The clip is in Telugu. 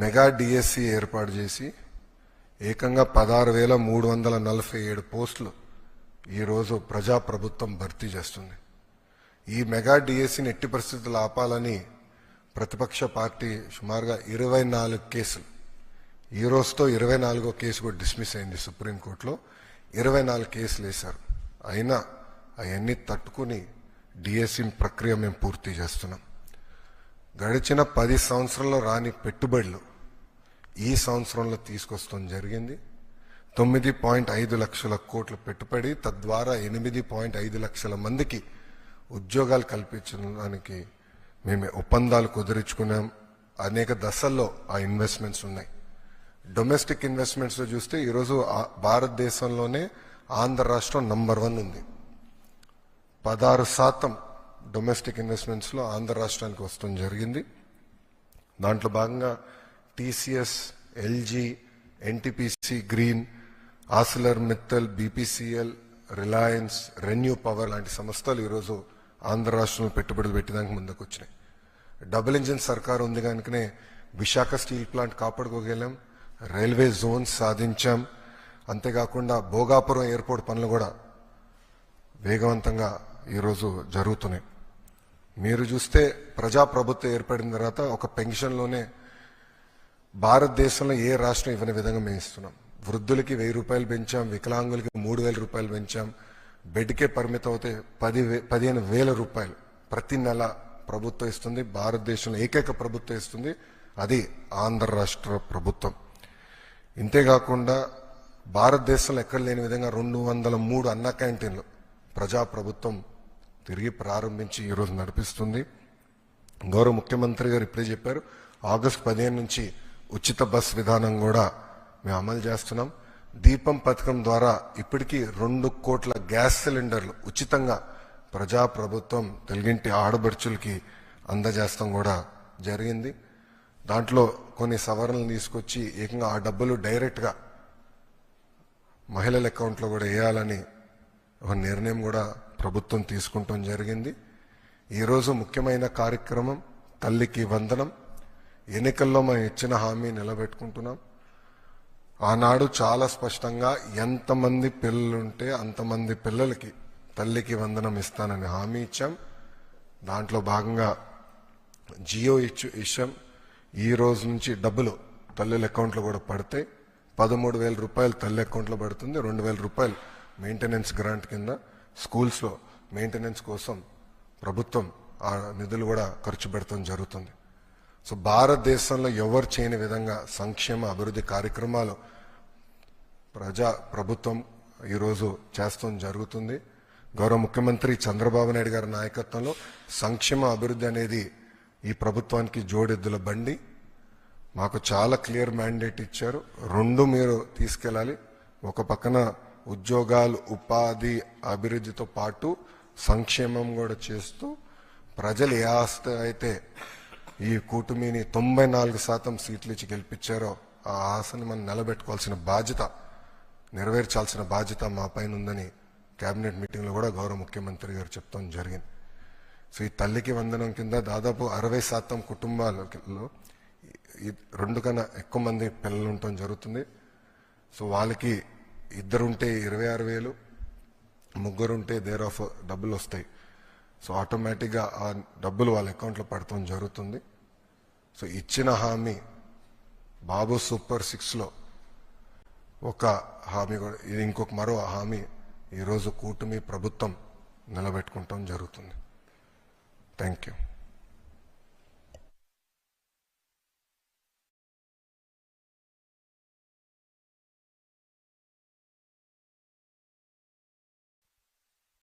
మెగా డిఎస్సి ఏర్పాటు చేసి ఏకంగా 16,347 పోస్టులు ఈరోజు ప్రజాప్రభుత్వం భర్తీ చేస్తుంది. ఈ మెగా డిఎస్సిని ఎట్టి పరిస్థితులు ఆపాలని ప్రతిపక్ష పార్టీ సుమారుగా 24 కేసులు, ఈ రోజుతో 24వ కేసు కూడా డిస్మిస్ అయింది సుప్రీంకోర్టులో. 24 కేసులు వేశారు. అయినా అవన్నీ తట్టుకుని డిఎస్సి ప్రక్రియ మేము పూర్తి చేస్తున్నాం. గడిచిన 10 సంవత్సరాల్లో రాని పెట్టుబడులు ఈ సంవత్సరంలో తీసుకొస్తాం జరిగింది. 9.5 లక్షల కోట్ల పెట్టుబడి, తద్వారా 8.5 లక్షల మందికి ఉద్యోగాలు కల్పించడానికి మేము ఒప్పందాలు కుదుర్చుకున్నాం. అనేక దశల్లో ఆ ఇన్వెస్ట్మెంట్స్ ఉన్నాయి. డొమెస్టిక్ ఇన్వెస్ట్మెంట్స్లో చూస్తే ఈరోజు భారతదేశంలోనే ఆంధ్ర రాష్ట్రం నంబర్ 1 ఉంది. 16% డొమెస్టిక్ ఇన్వెస్ట్మెంట్స్లో ఆంధ్ర రాష్ట్రానికి వస్తూ జరిగింది. దాంట్లో భాగంగా TCS, LG, NTPC green, ఆసిలర్ Mittal, BPCL, Reliance, renew power లాంటి సంస్థలు ఈరోజు ఆంధ్ర రాష్ట్రంలో పెట్టుబడులు పెట్టడానికి ముందుకు వచ్చినాయి. డబుల్ ఇంజిన్ సర్కార్ ఉంది కనుకనే విశాఖ స్టీల్ ప్లాంట్ కాపాడుకోగలం, రైల్వే జోన్స్ సాధించాం. అంతేకాకుండా భోగాపురం ఎయిర్పోర్ట్ పనులు కూడా వేగవంతంగా ఈరోజు జరుగుతున్నాయి. మీరు చూస్తే ప్రజాప్రభుత్వం ఏర్పడిన తర్వాత ఒక పెన్షన్లోనే భారతదేశంలో ఏ రాష్ట్రం ఇవ్వని విధంగా మేము ఇస్తున్నాం. వృద్ధులకి 1000 రూపాయలు పెంచాం, వికలాంగులకి 3000 రూపాయలు పెంచాం. బెడ్కే పరిమితం అవుతే 15,000 రూపాయలు ప్రతి నెల ప్రభుత్వం ఇస్తుంది. భారతదేశంలో ఏకైక ప్రభుత్వం ఇస్తుంది, అది ఆంధ్ర రాష్ట్ర ప్రభుత్వం. ఇంతేకాకుండా భారతదేశంలో ఎక్కడ లేని విధంగా 203 అన్న క్యాంటీన్లు ప్రజాప్రభుత్వం తిరిగి ప్రారంభించి ఈరోజు నడిపిస్తుంది. గౌరవ ముఖ్యమంత్రి గారు ఇప్పుడే చెప్పారు, ఆగస్టు 15 నుంచి ఉచిత బస్ విధానం కూడా మేము అమలు చేస్తున్నాం. దీపం పథకం ద్వారా ఇప్పటికీ 2 కోట్ల గ్యాస్ సిలిండర్లు ఉచితంగా ప్రజాప్రభుత్వం తెలుగింటి ఆడబడుచులకి అందజేస్తాం కూడా జరిగింది. దాంట్లో కొన్ని సవరణలు తీసుకొచ్చి ఏకంగా ఆ డబ్బులు డైరెక్ట్గా మహిళల అకౌంట్లో కూడా వేయాలని ఒక నిర్ణయం కూడా ప్రభుత్వం తీసుకుంటాం జరిగింది. ఈరోజు ముఖ్యమైన కార్యక్రమం తల్లికి వందనం. ఎన్నికల్లో మనం ఇచ్చిన హామీ నిలబెట్టుకుంటున్నాం. ఆనాడు చాలా స్పష్టంగా ఎంతమంది పిల్లలుంటే అంతమంది పిల్లలకి తల్లికి వందనం ఇస్తానని హామీ ఇచ్చాం. దాంట్లో భాగంగా జియో ఇచ్చాం. ఈ రోజు నుంచి డబ్బులు తల్లుల అకౌంట్లో కూడా పడితే 13,000 రూపాయలు తల్లి అకౌంట్లో పడుతుంది. 2,000 రూపాయలు మెయింటెనెన్స్ గ్రాంట్ కింద స్కూల్స్లో మెయింటెనెన్స్ కోసం ప్రభుత్వం ఆ నిధులు కూడా ఖర్చు పెడతాం జరుగుతుంది. సో భారతదేశంలో ఎవరు చేయని విధంగా సంక్షేమ అభివృద్ధి కార్యక్రమాలు ప్రభుత్వం ఈరోజు చేస్తాం జరుగుతుంది. గౌరవ ముఖ్యమంత్రి చంద్రబాబు నాయుడు గారి నాయకత్వంలో సంక్షేమ అభివృద్ధి అనేది ఈ ప్రభుత్వానికి జోడెద్దుల బండి. మాకు చాలా క్లియర్ మ్యాండేట్ ఇచ్చారు. 2 మీరు తీసుకెళ్ళాలి. ఒక పక్కన ఉద్యోగాలు, ఉపాధి, అభివృద్ధితో పాటు సంక్షేమం కూడా చేస్తూ ప్రజలు ఏ ఆస్తి అయితే ఈ కూటమిని 94% సీట్లు ఇచ్చి గెలిపించారో ఆ ఆశని మనం నిలబెట్టుకోవాల్సిన బాధ్యత, నెరవేర్చాల్సిన బాధ్యత మా పైన ఉందని కేబినెట్ మీటింగ్లో కూడా గౌరవ ముఖ్యమంత్రి గారు చెప్తాం జరిగింది. సో ఈ తల్లికి వందనం కింద దాదాపు 60% కుటుంబాలలో 2 కన్నా ఎక్కువ మంది పిల్లలు ఉండటం జరుగుతుంది. సో వాళ్ళకి 2 ఉంటే 26,000, 3 ఉంటే దేర్ ఆఫ్ డబ్బులు వస్తాయి. సో ఆటోమేటిక్గా ఆ డబ్బులు వాళ్ళ అకౌంట్లో పడటం జరుగుతుంది. సో ఇచ్చిన హామీ బాబు సూపర్ 6లో ఒక హామీ కూడా, ఇది ఇంకొక మరో హామీ ఈరోజు కూటమి ప్రభుత్వం నిలబెట్టుకుంటాం జరుగుతుంది. Thank you.